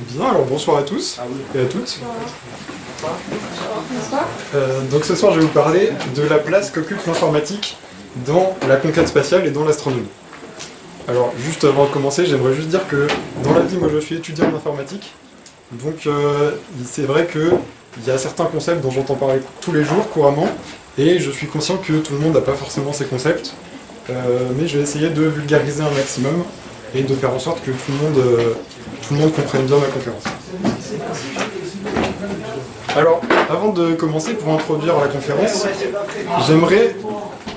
Bien, alors bonsoir à tous et à toutes. Donc ce soir je vais vous parler de la place qu'occupe l'informatique dans la conquête spatiale et dans l'astronomie. Alors juste avant de commencer, j'aimerais juste dire que dans la vie, moi je suis étudiant en informatique, donc c'est vrai qu'il y a certains concepts dont j'entends parler tous les jours, couramment, et je suis conscient que tout le monde n'a pas forcément ces concepts, mais je vais essayer de vulgariser un maximum et de faire en sorte que tout le monde comprenne bien ma conférence. Alors, avant de commencer, pour introduire la conférence, j'aimerais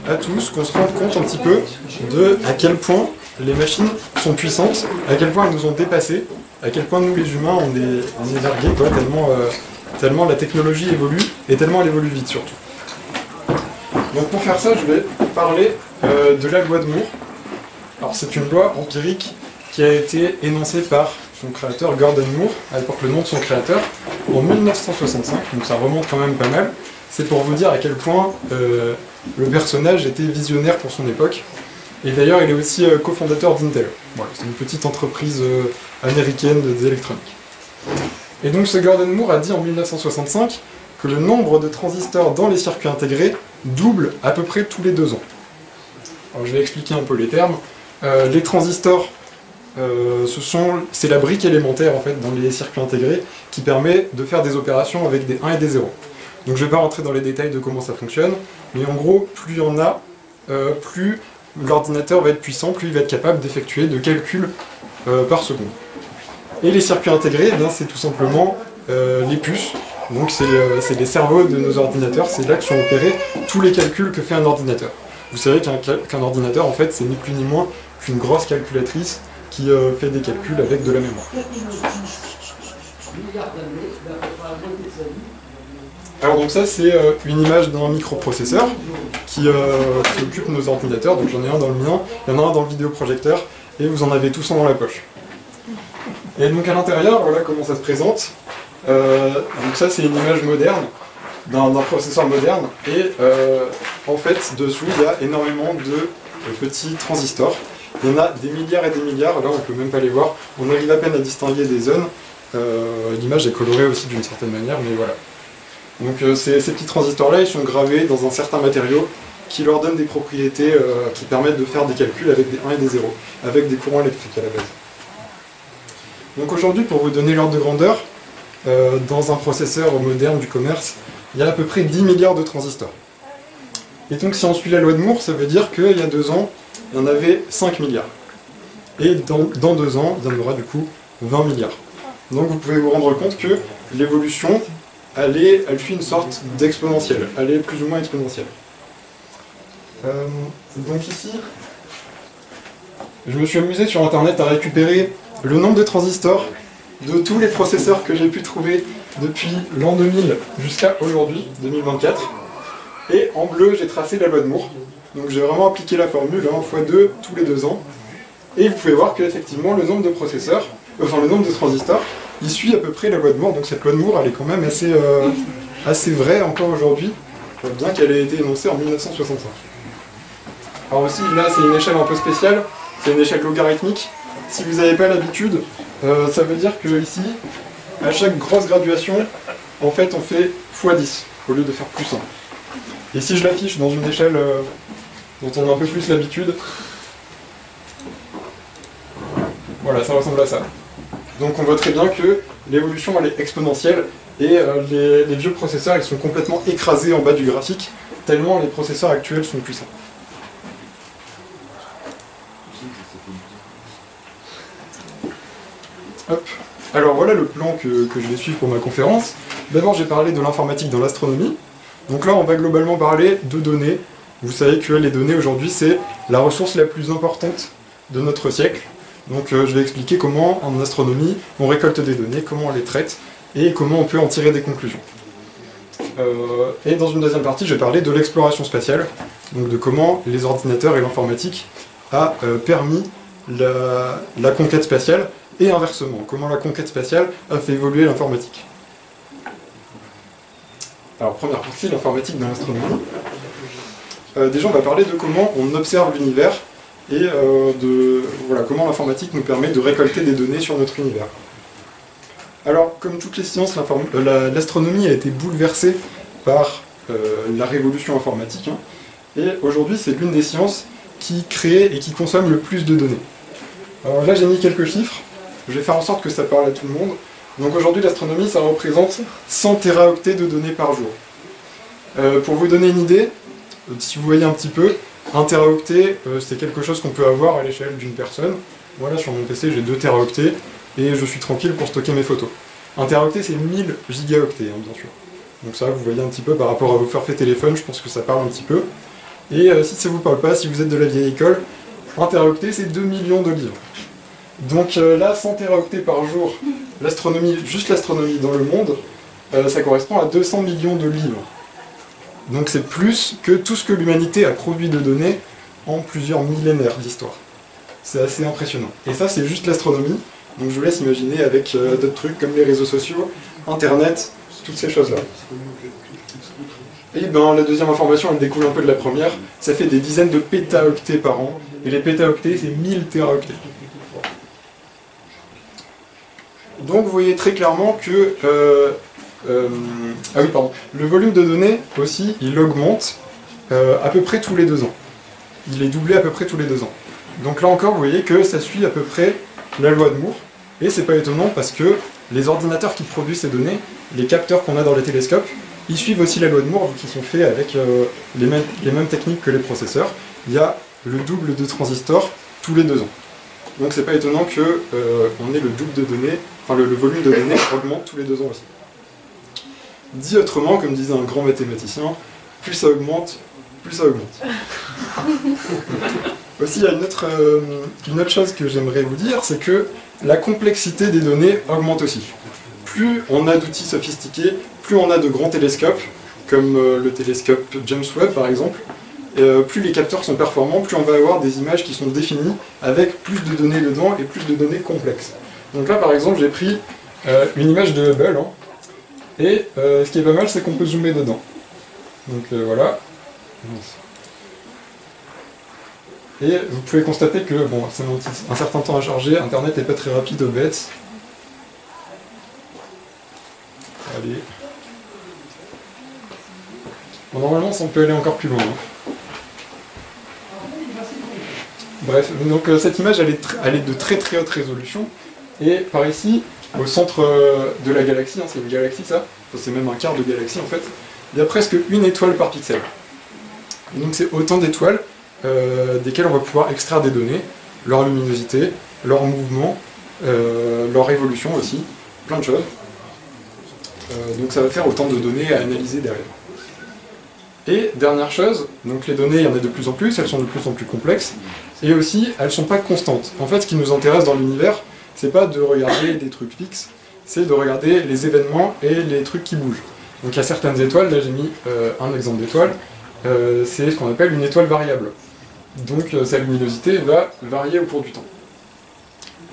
à tous qu'on se rende compte un petit peu de à quel point les machines sont puissantes, à quel point elles nous ont dépassés, à quel point nous les humains on est largués, quoi, tellement la technologie évolue et tellement elle évolue vite surtout. Donc pour faire ça, je vais parler de la loi de Moore. Alors c'est une loi empirique qui a été énoncée par son créateur Gordon Moore, à l'époque le nom de son créateur, en 1965, donc ça remonte quand même pas mal. C'est pour vous dire à quel point le personnage était visionnaire pour son époque. Et d'ailleurs il est aussi cofondateur d'Intel. Voilà, c'est une petite entreprise américaine d'électronique. Et donc ce Gordon Moore a dit en 1965 que le nombre de transistors dans les circuits intégrés double à peu près tous les 2 ans. Alors je vais expliquer un peu les termes. Les transistors, c'est la brique élémentaire en fait dans les circuits intégrés qui permet de faire des opérations avec des 1 et des 0. Donc je ne vais pas rentrer dans les détails de comment ça fonctionne, mais en gros, plus il y en a, plus l'ordinateur va être puissant, plus il va être capable d'effectuer de calculs par seconde. Et les circuits intégrés, eh bien, c'est tout simplement les puces. Donc c'est les cerveaux de nos ordinateurs, c'est là que sont opérés tous les calculs que fait un ordinateur. Vous savez qu'un ordinateur, en fait, c'est ni plus ni moins qu'une grosse calculatrice qui fait des calculs avec de la mémoire. Alors donc ça, c'est une image d'un microprocesseur qui occupe nos ordinateurs. Donc j'en ai un dans le mien, il y en a un dans le vidéoprojecteur, et vous en avez tous un dans la poche. Et donc à l'intérieur, voilà comment ça se présente. Donc ça, c'est une image moderne d'un processeur moderne, et en fait, dessous, il y a énormément de petits transistors. Il y en a des milliards et des milliards, là on ne peut même pas les voir, on arrive à peine à distinguer des zones. L'image est colorée aussi d'une certaine manière, mais voilà. Donc ces petits transistors-là, ils sont gravés dans un certain matériau qui leur donne des propriétés qui permettent de faire des calculs avec des 1 et des 0, avec des courants électriques à la base. Donc aujourd'hui, pour vous donner l'ordre de grandeur, dans un processeur moderne du commerce, il y a à peu près 10 milliards de transistors. Et donc si on suit la loi de Moore, ça veut dire qu'il y a 2 ans, il y en avait 5 milliards. Et dans 2 ans, il y en aura du coup 20 milliards. Donc vous pouvez vous rendre compte que l'évolution, elle suit une sorte d'exponentielle. Elle est plus ou moins exponentielle. Donc ici, je me suis amusé sur internet à récupérer le nombre de transistors de tous les processeurs que j'ai pu trouver depuis l'an 2000 jusqu'à aujourd'hui, 2024. Et en bleu, j'ai tracé la loi de Moore. Donc j'ai vraiment appliqué la formule, x2 tous les 2 ans. Et vous pouvez voir qu'effectivement, le nombre de processeurs, le nombre de transistors, il suit à peu près la loi de Moore. Donc cette loi de Moore, elle est quand même assez vraie encore aujourd'hui, bien qu'elle ait été énoncée en 1965. Alors aussi, là, c'est une échelle un peu spéciale, c'est une échelle logarithmique. Si vous n'avez pas l'habitude, ça veut dire que ici, à chaque grosse graduation, en fait, on fait x10 au lieu de faire plus 1. Et si je l'affiche dans une échelle dont on a un peu plus l'habitude, voilà, ça ressemble à ça. Donc on voit très bien que l'évolution elle est exponentielle et les vieux processeurs ils sont complètement écrasés en bas du graphique, tellement les processeurs actuels sont puissants. Hop. Alors voilà le plan que je vais suivre pour ma conférence. D'abord j'ai parlé de l'informatique dans l'astronomie. Donc là on va globalement parler de données. Vous savez que les données aujourd'hui c'est la ressource la plus importante de notre siècle. Donc je vais expliquer comment en astronomie on récolte des données, comment on les traite et comment on peut en tirer des conclusions. Et dans une deuxième partie je vais parler de l'exploration spatiale, donc de comment les ordinateurs et l'informatique a permis la conquête spatiale. Et inversement, comment la conquête spatiale a fait évoluer l'informatique. Alors première partie, l'informatique dans l'astronomie. Déjà on va parler de comment on observe l'univers et voilà, comment l'informatique nous permet de récolter des données sur notre univers. Alors, comme toutes les sciences, l'astronomie a été bouleversée par la révolution informatique, hein, et aujourd'hui c'est l'une des sciences qui crée et qui consomme le plus de données. Alors là j'ai mis quelques chiffres, je vais faire en sorte que ça parle à tout le monde. Donc aujourd'hui l'astronomie ça représente 100 téraoctets de données par jour. Pour vous donner une idée, si vous voyez un petit peu, un téraoctet c'est quelque chose qu'on peut avoir à l'échelle d'une personne. Moi là sur mon PC j'ai 2 téraoctets et je suis tranquille pour stocker mes photos. Un téraoctet c'est 1000 gigaoctets hein, bien sûr. Donc ça vous voyez un petit peu par rapport à vos forfaits téléphone, je pense que ça parle un petit peu. Et si ça vous parle pas, si vous êtes de la vieille école, un téraoctet c'est 2 millions de livres. Donc là 100 téraoctets par jour, l'astronomie, juste l'astronomie dans le monde, ça correspond à 200 millions de livres. Donc c'est plus que tout ce que l'humanité a produit de données en plusieurs millénaires d'histoire. C'est assez impressionnant. Et ça c'est juste l'astronomie, donc je vous laisse imaginer avec d'autres trucs comme les réseaux sociaux, internet, toutes ces choses-là. Et ben la deuxième information elle découle un peu de la première, ça fait des dizaines de pétaoctets par an, et les pétaoctets c'est 1000 téraoctets. Donc vous voyez très clairement que le volume de données aussi, il augmente à peu près tous les 2 ans. Il est doublé à peu près tous les 2 ans. Donc là encore, vous voyez que ça suit à peu près la loi de Moore, et c'est pas étonnant parce que les ordinateurs qui produisent ces données, les capteurs qu'on a dans les télescopes, ils suivent aussi la loi de Moore, qui sont faits avec les mêmes techniques que les processeurs. Il y a le double de transistors tous les 2 ans. Donc c'est pas étonnant qu'on ait le double de données, enfin le volume de données augmente tous les 2 ans aussi. Dit autrement, comme disait un grand mathématicien, plus ça augmente, plus ça augmente. Aussi, il y a une autre chose que j'aimerais vous dire, c'est que la complexité des données augmente aussi. Plus on a d'outils sophistiqués, plus on a de grands télescopes, comme le télescope James Webb par exemple, plus les capteurs sont performants, plus on va avoir des images qui sont définies avec plus de données dedans et plus de données complexes. Donc là par exemple j'ai pris une image de Hubble, hein, et ce qui est pas mal c'est qu'on peut zoomer dedans. Donc voilà. Et vous pouvez constater que bon, ça met un certain temps à charger, internet n'est pas très rapide aux bêtes. Allez. Bon, normalement on peut aller encore plus loin. Hein. Bref, donc cette image elle est de très très haute résolution, et par ici, au centre de la galaxie, hein, c'est une galaxie ça, c'est même un quart de galaxie en fait, il y a presque une étoile par pixel. Et donc c'est autant d'étoiles desquelles on va pouvoir extraire des données, leur luminosité, leur mouvement, leur évolution aussi, plein de choses. Donc ça va faire autant de données à analyser derrière. Et dernière chose, donc les données, il y en a de plus en plus, elles sont de plus en plus complexes, et aussi, elles ne sont pas constantes. En fait, ce qui nous intéresse dans l'univers, c'est pas de regarder des trucs fixes, c'est de regarder les événements et les trucs qui bougent. Donc il y a certaines étoiles, là j'ai mis un exemple d'étoile, c'est ce qu'on appelle une étoile variable. Donc sa luminosité va varier au cours du temps.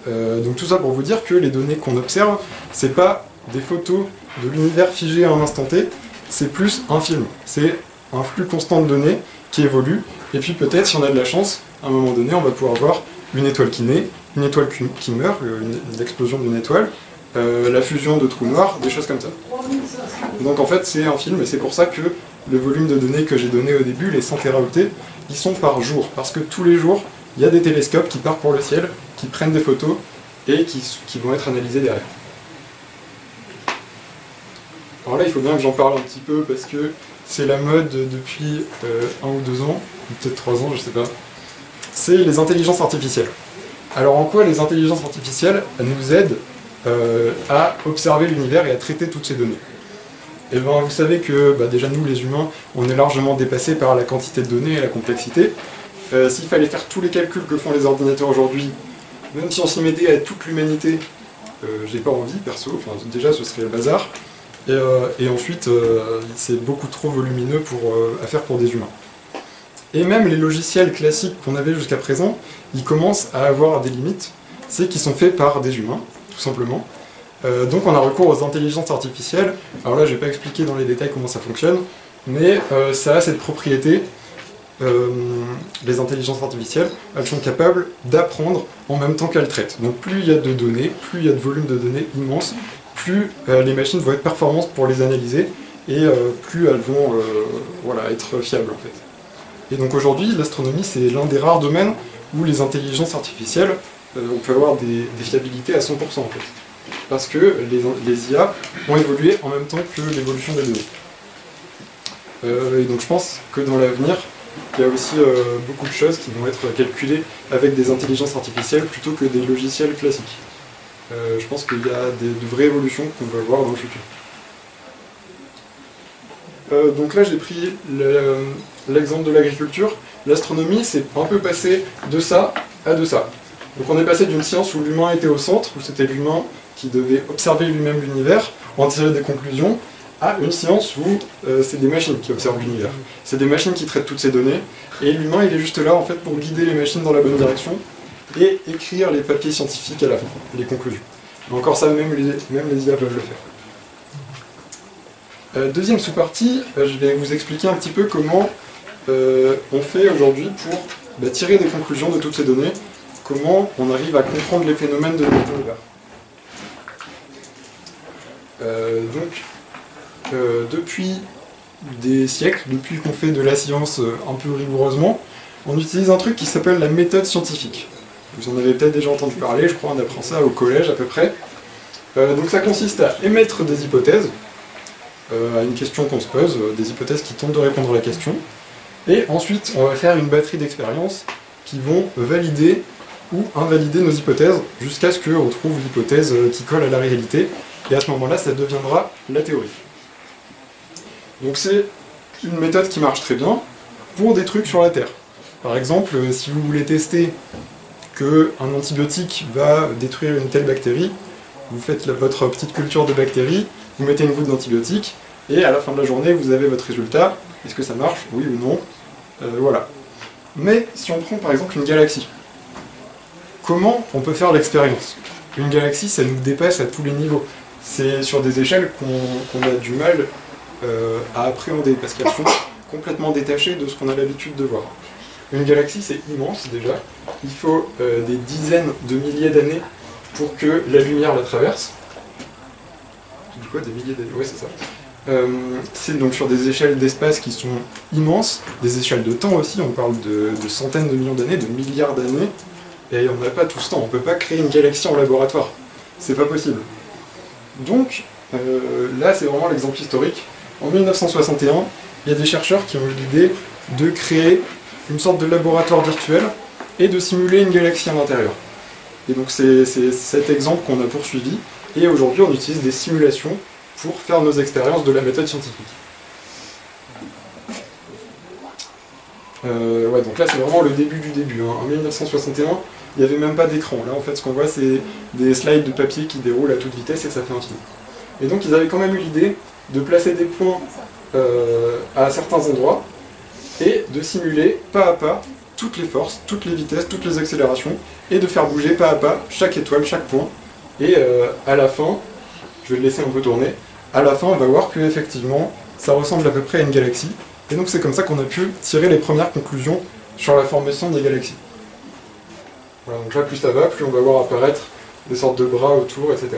Donc tout ça pour vous dire que les données qu'on observe, c'est pas des photos de l'univers figé à un instant T, c'est plus un film. C'est un flux constant de données qui évolue, et puis peut-être, si on a de la chance, à un moment donné, on va pouvoir voir une étoile qui naît, une étoile qui meurt, l'explosion d'une étoile, la fusion de trous noirs, des choses comme ça. Donc en fait, c'est un film, et c'est pour ça que le volume de données que j'ai donné au début, les 100 téraoctets, ils sont par jour, parce que tous les jours, il y a des télescopes qui partent pour le ciel, qui prennent des photos, et qui vont être analysées derrière. Alors là, il faut bien que j'en parle un petit peu, parce que c'est la mode depuis 1 ou 2 ans, ou peut-être 3 ans, je sais pas. C'est les intelligences artificielles. Alors en quoi les intelligences artificielles nous aident à observer l'univers et à traiter toutes ces données? Et bien vous savez que déjà nous les humains, on est largement dépassés par la quantité de données et la complexité. S'il fallait faire tous les calculs que font les ordinateurs aujourd'hui, même si on s'y mettait à toute l'humanité, j'ai pas envie perso, enfin déjà ce serait le bazar. Et ensuite, c'est beaucoup trop volumineux à faire pour des humains. Et même les logiciels classiques qu'on avait jusqu'à présent, ils commencent à avoir des limites, c'est qu'ils sont faits par des humains, tout simplement. Donc on a recours aux intelligences artificielles. Alors là, je ne vais pas expliquer dans les détails comment ça fonctionne, mais ça a cette propriété les intelligences artificielles, elles sont capables d'apprendre en même temps qu'elles traitent. Donc plus il y a de données, plus il y a de volume de données immense, plus les machines vont être performantes pour les analyser, et plus elles vont voilà, être fiables en fait. Et donc aujourd'hui, l'astronomie, c'est l'un des rares domaines où les intelligences artificielles, on peut avoir des fiabilités à 100% en fait. Parce que les IA ont évolué en même temps que l'évolution des données. Et donc je pense que dans l'avenir, il y a aussi beaucoup de choses qui vont être calculées avec des intelligences artificielles plutôt que des logiciels classiques. Je pense qu'il y a de vraies évolutions qu'on va voir dans le futur. Donc là j'ai pris l'exemple de l'agriculture. L'astronomie c'est un peu passé de ça à de ça. Donc on est passé d'une science où l'humain était au centre, où c'était l'humain qui devait observer lui-même l'univers, en tirer des conclusions, à une science où c'est des machines qui observent l'univers. C'est des machines qui traitent toutes ces données, et l'humain il est juste là en fait pour guider les machines dans la bonne direction et écrire les papiers scientifiques à la fin, les conclusions. Mais encore ça, même les IA peuvent le faire. Deuxième sous-partie, je vais vous expliquer un petit peu comment on fait aujourd'hui pour tirer des conclusions de toutes ces données, comment on arrive à comprendre les phénomènes de notre univers. Depuis des siècles, depuis qu'on fait de la science un peu rigoureusement, on utilise un truc qui s'appelle la méthode scientifique. Vous en avez peut-être déjà entendu parler, je crois on apprend ça au collège à peu près. Donc ça consiste à émettre des hypothèses, à une question qu'on se pose, des hypothèses qui tentent de répondre à la question, et ensuite on va faire une batterie d'expériences qui vont valider ou invalider nos hypothèses jusqu'à ce qu'on trouve l'hypothèse qui colle à la réalité, et à ce moment-là ça deviendra la théorie. Donc c'est une méthode qui marche très bien pour des trucs sur la Terre. Par exemple, si vous voulez tester qu'un antibiotique va détruire une telle bactérie, vous faites votre petite culture de bactéries, vous mettez une goutte d'antibiotique, et à la fin de la journée, vous avez votre résultat. Est-ce que ça marche? Oui ou non? Voilà. Mais si on prend par exemple une galaxie, comment on peut faire l'expérience? Une galaxie, ça nous dépasse à tous les niveaux. C'est sur des échelles qu'on a du mal à appréhender, parce qu'elles sont complètement détachées de ce qu'on a l'habitude de voir. Une galaxie, c'est immense déjà. Il faut des dizaines de milliers d'années pour que la lumière la traverse. Du coup, des milliers d'années, ouais, c'est ça. C'est donc sur des échelles d'espace qui sont immenses, des échelles de temps aussi, on parle de centaines de millions d'années, de milliards d'années, et on n'a pas tout ce temps, on ne peut pas créer une galaxie en laboratoire. C'est pas possible. Donc, là, c'est vraiment l'exemple historique. En 1961, il y a des chercheurs qui ont eu l'idée de créer une sorte de laboratoire virtuel et de simuler une galaxie à l'intérieur. Et donc c'est cet exemple qu'on a poursuivi, et aujourd'hui on utilise des simulations pour faire nos expériences de la méthode scientifique. Ouais, donc là c'est vraiment le début du début. Hein. En 1961, il n'y avait même pas d'écran. Là en fait ce qu'on voit c'est des slides de papier qui déroulent à toute vitesse et ça fait un film. Et donc ils avaient quand même eu l'idée de placer des points à certains endroits et de simuler pas à pas toutes les forces, toutes les vitesses, toutes les accélérations, et de faire bouger pas à pas chaque étoile, chaque point. Et à la fin, je vais le laisser un peu tourner, à la fin on va voir que effectivement ça ressemble à peu près à une galaxie, et donc c'est comme ça qu'on a pu tirer les premières conclusions sur la formation des galaxies. Voilà, donc là plus ça va, plus on va voir apparaître des sortes de bras autour, etc.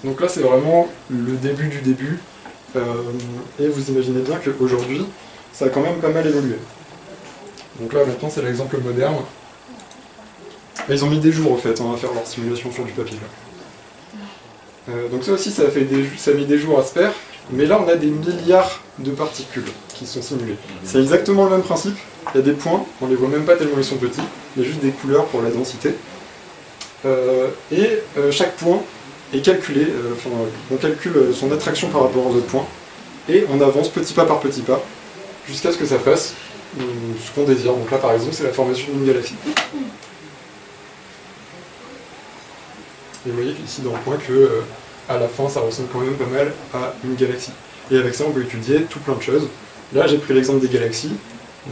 Donc là c'est vraiment le début du début, et vous imaginez bien qu'aujourd'hui ça a quand même pas mal évolué. Donc là maintenant c'est l'exemple moderne. Et ils ont mis des jours au fait à faire leur simulation sur du papier. Donc ça aussi ça a mis des jours à se faire, mais là on a des milliards de particules qui sont simulées. C'est exactement le même principe, il y a des points, on les voit même pas tellement ils sont petits, il y a juste des couleurs pour la densité. Chaque point est calculé, on calcule son attraction par rapport aux autres points, et on avance petit pas par petit pas, jusqu'à ce que ça fasse ce qu'on désire. Donc là par exemple c'est la formation d'une galaxie. Et vous voyez ici dans le point que à la fin ça ressemble quand même pas mal à une galaxie. Et avec ça on peut étudier tout plein de choses. Là j'ai pris l'exemple des galaxies,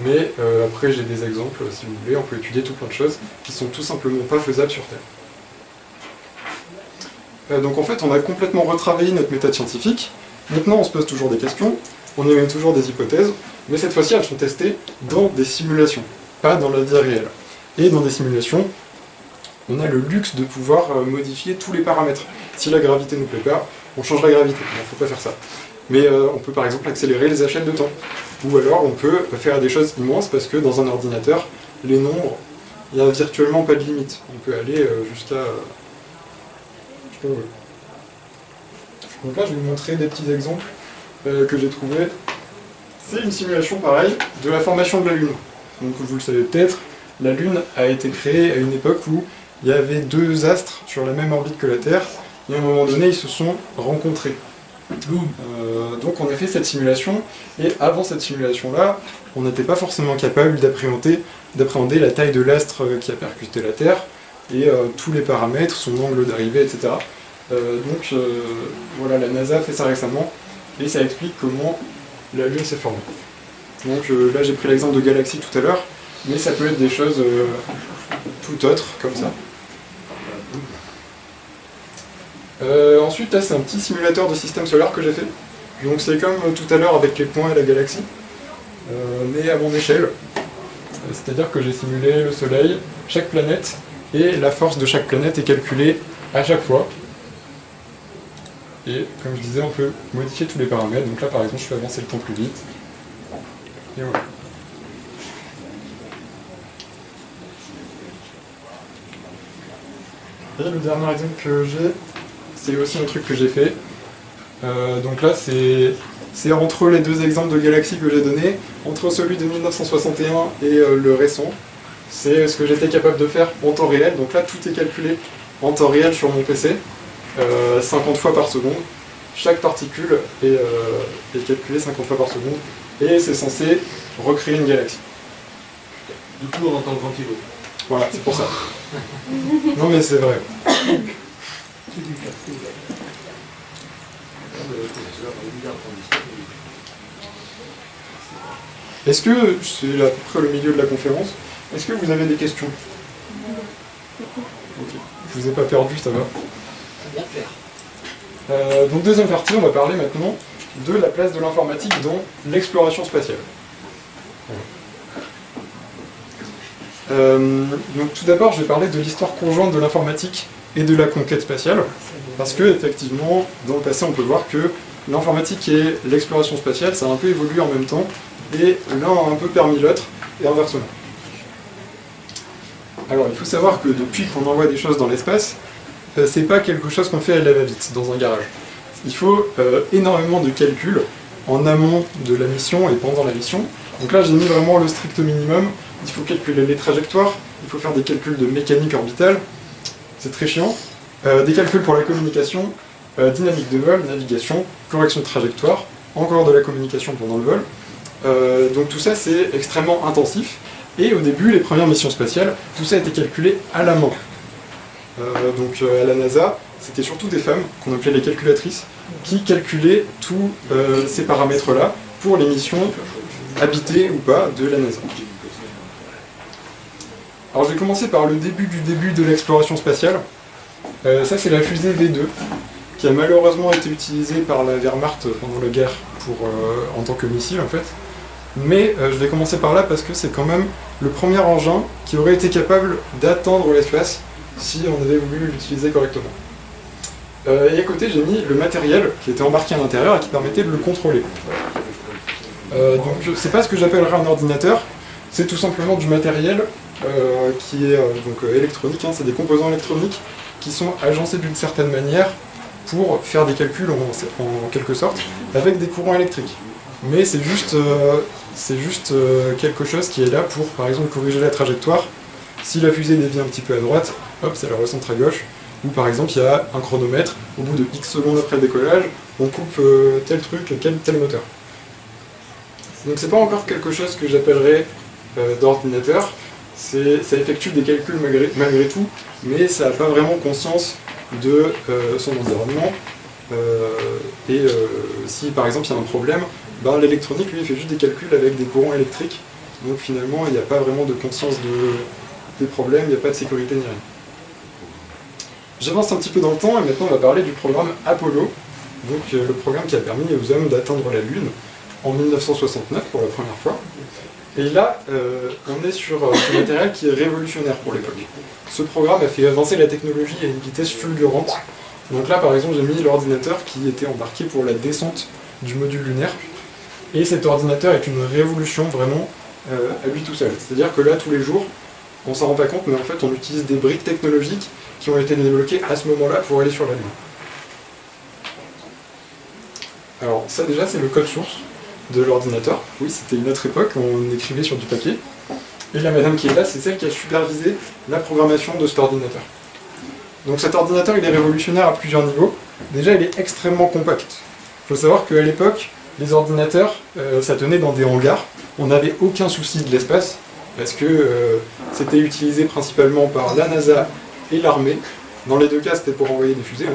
mais après j'ai des exemples, si vous voulez, on peut étudier tout plein de choses qui sont tout simplement pas faisables sur Terre. Donc en fait on a complètement retravaillé notre méthode scientifique, Maintenant, on se pose toujours des questions, on émet toujours des hypothèses, mais cette fois-ci, elles sont testées dans des simulations, pas dans la vie réelle. Et dans des simulations, on a le luxe de pouvoir modifier tous les paramètres. Si la gravité ne nous plaît pas, on change la gravité, il ne faut pas faire ça. Mais on peut par exemple accélérer les échelles de temps. Ou alors on peut faire des choses immenses parce que dans un ordinateur, les nombres, il n'y a virtuellement pas de limite. On peut aller jusqu'à... Donc là, je vais vous montrer des petits exemples que j'ai trouvés. C'est une simulation pareille de la formation de la Lune. Donc vous le savez peut-être, la Lune a été créée à une époque où il y avait deux astres sur la même orbite que la Terre, et à un moment donné, ils se sont rencontrés. Donc on a fait cette simulation, et avant cette simulation-là, on n'était pas forcément capable d'appréhender la taille de l'astre qui a percuté la Terre, et tous les paramètres, son angle d'arrivée, etc. Voilà, la NASA a fait ça récemment, et ça explique comment la Lune s'est formée. Donc là j'ai pris l'exemple de galaxies tout à l'heure, mais ça peut être des choses tout autres, comme ça. Ensuite, là c'est un petit simulateur de système solaire que j'ai fait. Donc c'est comme tout à l'heure avec les points et la galaxie, mais à mon échelle. C'est-à-dire que j'ai simulé le Soleil, chaque planète, et la force de chaque planète est calculée à chaque fois. Et comme je disais, on peut modifier tous les paramètres. Donc là par exemple, je fais avancer le temps plus vite. Et voilà. Et le dernier exemple que j'ai, c'est aussi un truc que j'ai fait. Donc là, c'est entre les deux exemples de galaxies que j'ai donnés, entre celui de 1961 et le récent. C'est ce que j'étais capable de faire en temps réel. Donc là, tout est calculé en temps réel sur mon PC, 50 fois par seconde. Chaque particule est calculée 50 fois par seconde. Et c'est censé recréer une galaxie. Du coup, on entend le ventilo. Voilà, c'est pour ça. Non mais c'est vrai. Est-ce que, c'est à peu près le milieu de la conférence, est-ce que vous avez des questions? Ok, je vous ai pas perdu, ça va. Donc deuxième partie, on va parler maintenant de la place de l'informatique dans l'exploration spatiale. Donc tout d'abord, je vais parler de l'histoire conjointe de l'informatique et de la conquête spatiale, parce que effectivement, dans le passé, on peut voir que l'informatique et l'exploration spatiale, ça a un peu évolué en même temps, et l'un a un peu permis l'autre, et inversement. Alors, il faut savoir que depuis qu'on envoie des choses dans l'espace, c'est pas quelque chose qu'on fait à la va-vite, dans un garage. Il faut énormément de calculs en amont de la mission et pendant la mission. Donc là, j'ai mis vraiment le strict minimum. Il faut calculer les trajectoires, il faut faire des calculs de mécanique orbitale, c'est très chiant. Des calculs pour la communication, dynamique de vol, navigation, correction de trajectoire, encore de la communication pendant le vol. Donc tout ça, c'est extrêmement intensif. Et au début, les premières missions spatiales, tout ça a été calculé à la main. À la NASA, c'était surtout des femmes, qu'on appelait les calculatrices, qui calculaient tous ces paramètres-là pour les missions habitées ou pas de la NASA. Alors je vais commencer par le début de l'exploration spatiale. Ça c'est la fusée V2, qui a malheureusement été utilisée par la Wehrmacht pendant la guerre en tant que missile en fait. Mais je vais commencer par là parce que c'est quand même le premier engin qui aurait été capable d'atteindre l'espace si on avait voulu l'utiliser correctement. Et à côté j'ai mis le matériel qui était embarqué à l'intérieur et qui permettait de le contrôler. Donc c'est pas ce que j'appellerais un ordinateur, c'est tout simplement du matériel qui est électronique, hein, c'est des composants électroniques qui sont agencés d'une certaine manière pour faire des calculs en quelque sorte avec des courants électriques. Mais c'est juste quelque chose qui est là pour par exemple corriger la trajectoire. Si la fusée dévie un petit peu à droite, hop, ça la recentre à gauche. Ou par exemple il y a un chronomètre, au bout de X secondes après le décollage, on coupe tel truc, tel moteur. Donc c'est pas encore quelque chose que j'appellerais d'ordinateur, ça effectue des calculs malgré tout, mais ça n'a pas vraiment conscience de son environnement. Si par exemple il y a un problème, l'électronique lui fait juste des calculs avec des courants électriques, donc finalement il n'y a pas vraiment de conscience des problèmes, il n'y a pas de sécurité ni rien. J'avance un petit peu dans le temps et maintenant on va parler du programme Apollo, donc le programme qui a permis aux hommes d'atteindre la Lune en 1969 pour la première fois. Et là, on est sur un matériel qui est révolutionnaire pour l'époque. Ce programme a fait avancer la technologie à une vitesse fulgurante. Donc là, par exemple, j'ai mis l'ordinateur qui était embarqué pour la descente du module lunaire. Et cet ordinateur est une révolution vraiment à lui tout seul. C'est-à-dire que là, tous les jours, on s'en rend pas compte, mais en fait, on utilise des briques technologiques qui ont été débloquées à ce moment-là pour aller sur la Lune. Alors ça déjà, c'est le code source de l'ordinateur. Oui, c'était une autre époque, on écrivait sur du papier. Et la madame qui est là, c'est celle qui a supervisé la programmation de cet ordinateur. Donc cet ordinateur, il est révolutionnaire à plusieurs niveaux. Déjà, il est extrêmement compact. Il faut savoir qu'à l'époque, les ordinateurs, ça tenait dans des hangars. On n'avait aucun souci de l'espace, parce que c'était utilisé principalement par la NASA et l'armée. Dans les deux cas, c'était pour envoyer des fusées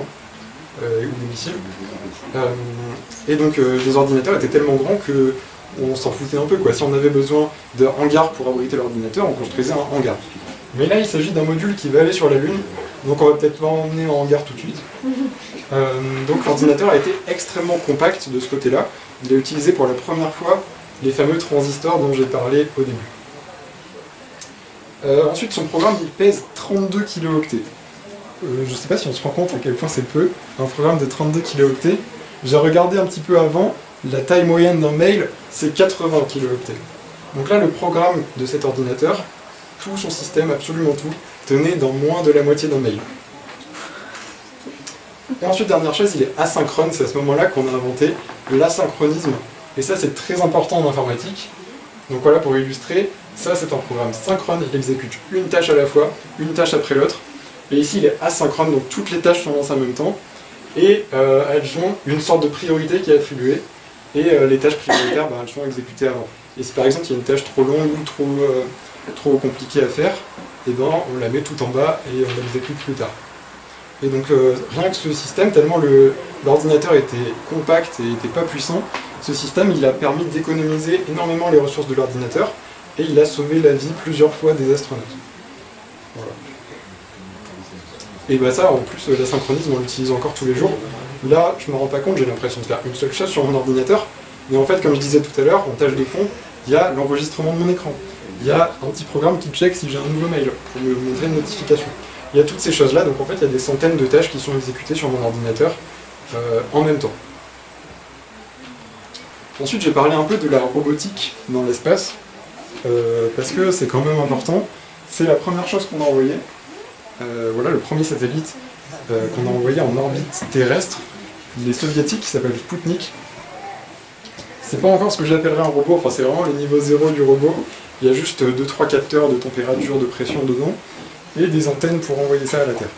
ou des missiles. Et donc, les ordinateurs étaient tellement grands que on s'en foutait un peu, quoi. Si on avait besoin d'un hangar pour abriter l'ordinateur, on construisait un hangar. Mais là, il s'agit d'un module qui va aller sur la Lune, donc on va peut-être pas emmener en hangar tout de suite. Donc l'ordinateur a été extrêmement compact de ce côté-là. Il a utilisé pour la première fois les fameux transistors dont j'ai parlé au début. Ensuite, son programme, il pèse 32 kilooctets. Je ne sais pas si on se rend compte à quel point c'est peu, un programme de 32 kilooctets. J'ai regardé un petit peu avant, la taille moyenne d'un mail, c'est 80 kilooctets. Donc là, le programme de cet ordinateur, tout son système, absolument tout, tenait dans moins de la moitié d'un mail. Et ensuite, dernière chose, il est asynchrone, c'est à ce moment-là qu'on a inventé l'asynchronisme. Et ça, c'est très important en informatique. Donc voilà, pour illustrer, ça c'est un programme synchrone, il exécute une tâche à la fois, une tâche après l'autre. Et ici, il est asynchrone, donc toutes les tâches sont lancées en même temps. Et elles ont une sorte de priorité qui est attribuée. Et les tâches prioritaires, elles sont exécutées avant. Et si par exemple il y a une tâche trop longue ou trop compliquée à faire, et on la met tout en bas et on l'exécute plus tard. Et donc rien que ce système, tellement l'ordinateur était compact et n'était pas puissant, ce système il a permis d'économiser énormément les ressources de l'ordinateur et il a sauvé la vie plusieurs fois des astronautes. Voilà. Et ça, en plus, l'asynchronisme, on l'utilise encore tous les jours. Là, je ne me rends pas compte, j'ai l'impression de faire une seule chose sur mon ordinateur, mais en fait, comme je disais tout à l'heure, en tâche de fond, il y a l'enregistrement de mon écran. Il y a un petit programme qui check si j'ai un nouveau mail, pour me montrer une notification. Il y a toutes ces choses-là, donc en fait, il y a des centaines de tâches qui sont exécutées sur mon ordinateur en même temps. Ensuite, j'ai parlé un peu de la robotique dans l'espace, parce que c'est quand même important. C'est la première chose qu'on a envoyée. Voilà le premier satellite qu'on a envoyé en orbite terrestre, les soviétiques, qui s'appelle Sputnik. C'est pas encore ce que j'appellerais un robot, enfin c'est vraiment le niveau 0 du robot. Il y a juste 2-3 capteurs de température, de pression dedans, et des antennes pour envoyer ça à la Terre.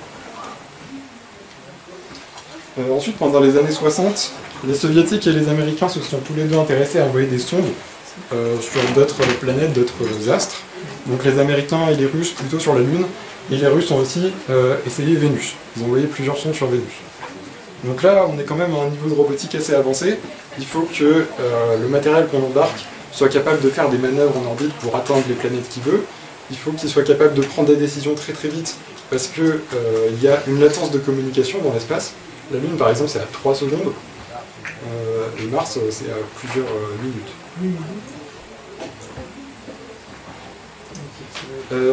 Ensuite, pendant les années 60, les soviétiques et les américains se sont tous les deux intéressés à envoyer des sondes sur d'autres planètes, d'autres astres. Donc les américains et les russes plutôt sur la Lune, et les Russes ont aussi essayé Vénus. Ils ont envoyé plusieurs sondes sur Vénus. Donc là, on est quand même à un niveau de robotique assez avancé. Il faut que le matériel qu'on embarque soit capable de faire des manœuvres en orbite pour atteindre les planètes qu'il veut. Il faut qu'il soit capable de prendre des décisions très très vite, parce qu'il y a une latence de communication dans l'espace. La Lune, par exemple, c'est à 3 secondes. Et Mars, c'est à plusieurs minutes.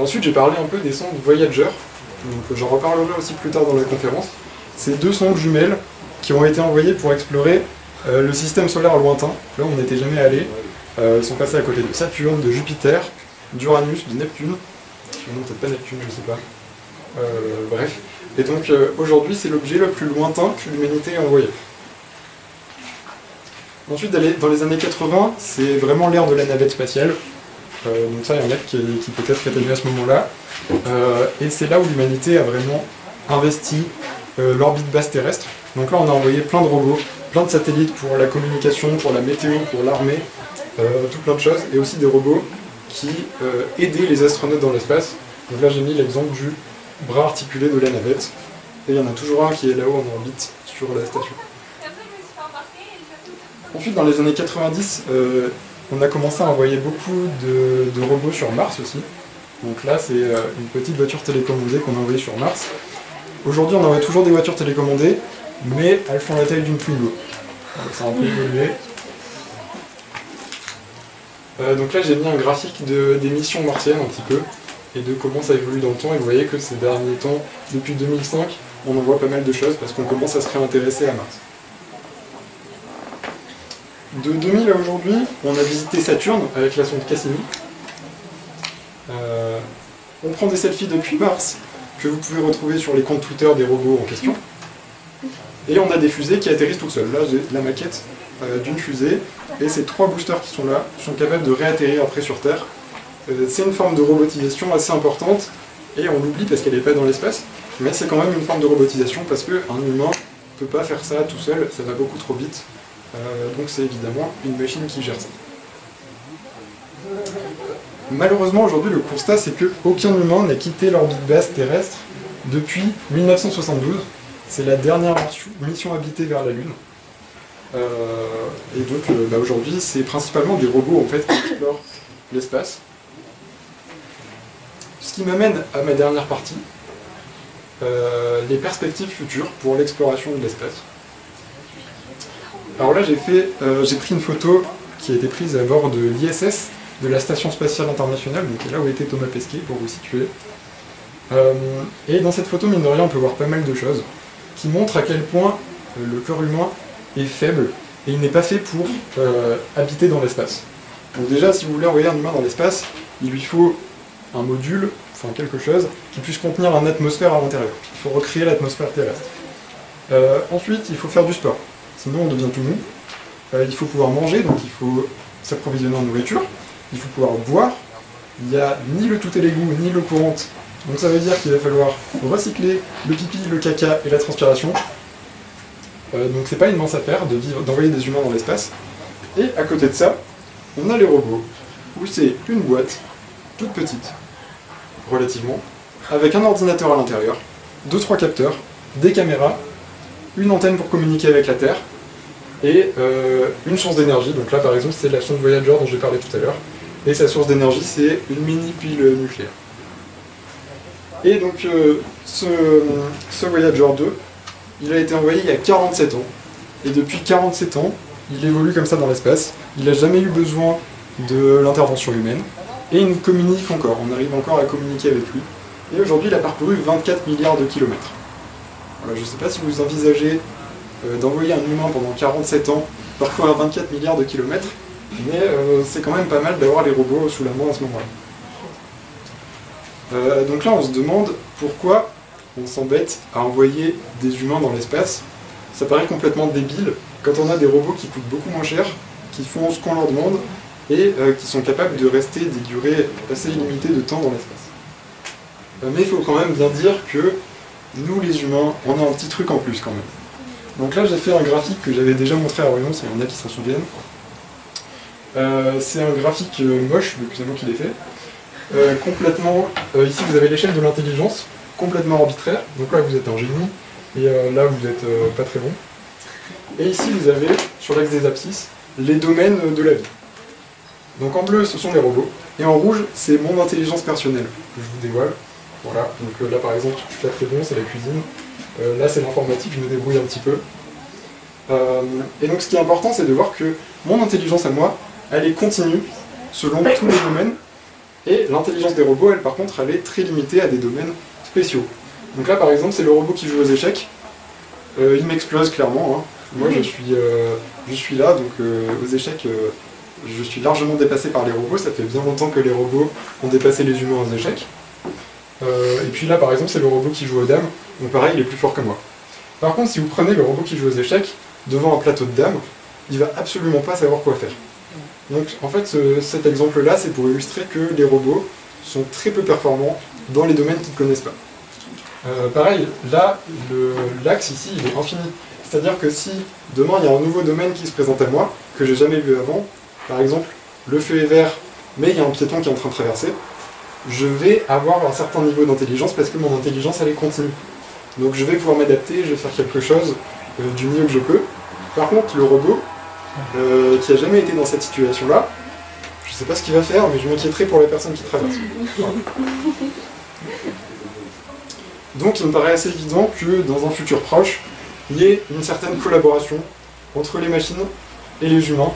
Ensuite, j'ai parlé un peu des sondes Voyager, donc j'en reparlerai aussi plus tard dans la conférence. C'est 2 sondes jumelles qui ont été envoyées pour explorer le système solaire lointain. Là, on n'était jamais allé. Ils sont passés à côté de Saturne, de Jupiter, d'Uranus, de Neptune. Non, peut-être pas Neptune, je sais pas. Bref. Et donc, aujourd'hui, c'est l'objet le plus lointain que l'humanité ait envoyé. Ensuite, dans les années 80, c'est vraiment l'ère de la navette spatiale. Donc ça, il y a un mec qui peut-être est venu à ce moment-là. Et c'est là où l'humanité a vraiment investi l'orbite basse terrestre. Donc là, on a envoyé plein de robots, plein de satellites pour la communication, pour la météo, pour l'armée, tout plein de choses. Et aussi des robots qui aidaient les astronautes dans l'espace. Donc là, j'ai mis l'exemple du bras articulé de la navette. Et il y en a toujours un qui est là-haut en orbite sur la station. Ensuite, dans les années 90, on a commencé à envoyer beaucoup de robots sur Mars aussi. Donc là, c'est une petite voiture télécommandée qu'on a envoyée sur Mars. Aujourd'hui, on envoie toujours des voitures télécommandées, mais elles font la taille d'une Twingo. Donc ça a un peu évolué. Donc là j'ai mis un graphique des missions martiennes un petit peu, et de comment ça évolue dans le temps, et vous voyez que ces derniers temps, depuis 2005, on en voit pas mal de choses, parce qu'on commence à se réintéresser à Mars. De 2000 à aujourd'hui, on a visité Saturne avec la sonde Cassini. On prend des selfies depuis Mars, que vous pouvez retrouver sur les comptes Twitter des robots en question. Et on a des fusées qui atterrissent tout seuls. Là, j'ai la maquette d'une fusée, et ces 3 boosters qui sont là sont capables de réatterrir après sur Terre. C'est une forme de robotisation assez importante, et on l'oublie parce qu'elle n'est pas dans l'espace, mais c'est quand même une forme de robotisation parce qu'un humain ne peut pas faire ça tout seul, ça va beaucoup trop vite. Donc c'est évidemment une machine qui gère ça. Malheureusement aujourd'hui le constat c'est qu'aucun humain n'a quitté l'orbite basse terrestre depuis 1972. C'est la dernière mission habitée vers la Lune. Et donc aujourd'hui c'est principalement des robots en fait qui explorent l'espace. Ce qui m'amène à ma dernière partie, les perspectives futures pour l'exploration de l'espace. Alors là j'ai pris une photo qui a été prise à bord de l'ISS, de la Station Spatiale Internationale, donc là où était Thomas Pesquet, pour vous situer. Et dans cette photo, mine de rien, on peut voir pas mal de choses qui montrent à quel point le corps humain est faible et il n'est pas fait pour habiter dans l'espace. Donc déjà, si vous voulez envoyer un humain dans l'espace, il lui faut un module, enfin quelque chose, qui puisse contenir une atmosphère à l'intérieur. Il faut recréer l'atmosphère terrestre. Ensuite, il faut faire du sport, sinon on devient tout mou. Il faut pouvoir manger, donc il faut s'approvisionner en nourriture. Il faut pouvoir boire. Il n'y a ni le tout et l'égout, ni l'eau courante. Donc ça veut dire qu'il va falloir recycler le pipi, le caca et la transpiration. Donc c'est pas une mince affaire d'envoyer des humains dans l'espace. Et à côté de ça, on a les robots, où c'est une boîte, toute petite, relativement, avec un ordinateur à l'intérieur, 2-3 capteurs, des caméras, une antenne pour communiquer avec la Terre, et une source d'énergie. Donc là par exemple c'est la sonde Voyager dont j'ai parlé tout à l'heure, et sa source d'énergie c'est une mini pile nucléaire. Et donc ce Voyager 2, il a été envoyé il y a 47 ans, et depuis 47 ans, il évolue comme ça dans l'espace, il n'a jamais eu besoin de l'intervention humaine, et il communique encore, on arrive encore à communiquer avec lui, et aujourd'hui il a parcouru 24 milliards de kilomètres. Voilà, je ne sais pas si vous envisagez d'envoyer un humain pendant 47 ans parcourir 24 milliards de kilomètres, mais c'est quand même pas mal d'avoir les robots sous la main à ce moment-là. Donc là on se demande pourquoi on s'embête à envoyer des humains dans l'espace. Ça paraît complètement débile quand on a des robots qui coûtent beaucoup moins cher, qui font ce qu'on leur demande et qui sont capables de rester des durées assez illimitées de temps dans l'espace. Mais il faut quand même bien dire que nous les humains, on a un petit truc en plus quand même. Donc là j'ai fait un graphique que j'avais déjà montré à Orion, s'il y en a qui s'en souviennent. C'est un graphique moche, donc c'est moi qui l'ai fait. Complètement, ici vous avez l'échelle de l'intelligence, complètement arbitraire. Donc là vous êtes un génie, et là vous êtes pas très bon. Et ici vous avez, sur l'axe des abscisses, les domaines de la vie. Donc en bleu ce sont les robots, et en rouge c'est mon intelligence personnelle, que je vous dévoile. Voilà, donc là par exemple je suis pas très bon, c'est la cuisine. Là c'est l'informatique, je me débrouille un petit peu. Et donc ce qui est important c'est de voir que mon intelligence à moi, elle est continue selon tous les domaines, et l'intelligence des robots, elle par contre, elle est très limitée à des domaines spéciaux. Donc là par exemple c'est le robot qui joue aux échecs, il m'explose clairement, hein. Moi je suis là, donc aux échecs je suis largement dépassé par les robots, ça fait bien longtemps que les robots ont dépassé les humains aux échecs. Et puis là par exemple c'est le robot qui joue aux dames, donc pareil il est plus fort que moi. Par contre si vous prenez le robot qui joue aux échecs devant un plateau de dames, il va absolument pas savoir quoi faire. Donc en fait cet exemple là c'est pour illustrer que les robots sont très peu performants dans les domaines qu'ils ne connaissent pas. Pareil, là l'axe ici il est infini. C'est-à-dire que si demain il y a un nouveau domaine qui se présente à moi, que j'ai jamais vu avant, par exemple le feu est vert mais il y a un piéton qui est en train de traverser, je vais avoir un certain niveau d'intelligence parce que mon intelligence elle est continue. Donc je vais pouvoir m'adapter, je vais faire quelque chose du mieux que je peux. Par contre le robot, qui n'a jamais été dans cette situation-là, je ne sais pas ce qu'il va faire, mais je m'inquiéterai pour les personnes qui traversent. Voilà. Donc il me paraît assez évident que dans un futur proche, il y ait une certaine collaboration entre les machines et les humains,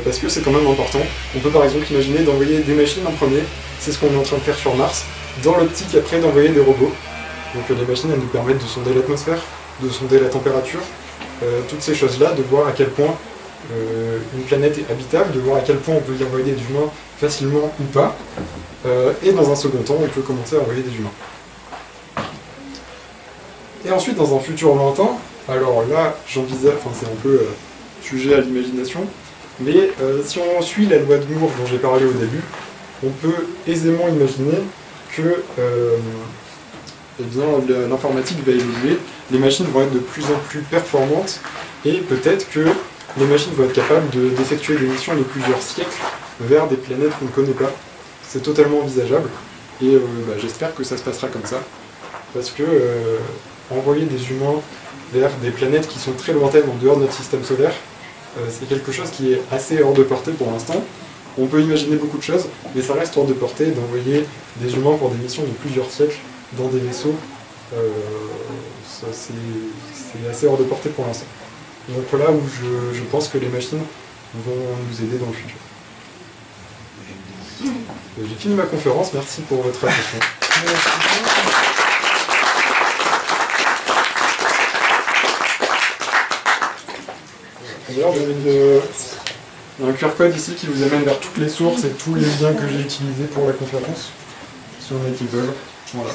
parce que c'est quand même important. On peut par exemple imaginer d'envoyer des machines en premier, c'est ce qu'on est en train de faire sur Mars, dans l'optique après d'envoyer des robots. Donc les machines, elles nous permettent de sonder l'atmosphère, de sonder la température, toutes ces choses-là, de voir à quel point une planète est habitable, de voir à quel point on peut y envoyer des humains facilement ou pas, et dans un second temps, on peut commencer à envoyer des humains. Et ensuite, dans un futur lointain, alors là, j'envisage, enfin c'est un peu sujet à l'imagination, mais si on suit la loi de Moore dont j'ai parlé au début, on peut aisément imaginer que eh bien, l'informatique va évoluer, les machines vont être de plus en plus performantes, et peut-être que les machines vont être capables d'effectuer des missions de plusieurs siècles vers des planètes qu'on ne connaît pas. C'est totalement envisageable, et j'espère que ça se passera comme ça, parce que envoyer des humains vers des planètes qui sont très lointaines en dehors de notre système solaire, c'est quelque chose qui est assez hors de portée pour l'instant. On peut imaginer beaucoup de choses, mais ça reste hors de portée d'envoyer des humains pour des missions de plusieurs siècles dans des vaisseaux. C'est assez hors de portée pour l'instant. Donc voilà où je pense que les machines vont nous aider dans le futur. J'ai fini ma conférence, merci pour votre attention. D'ailleurs, vous avez un QR code ici qui vous amène vers toutes les sources et tous les liens que j'ai utilisés pour la conférence, si on a qui veulent. Voilà.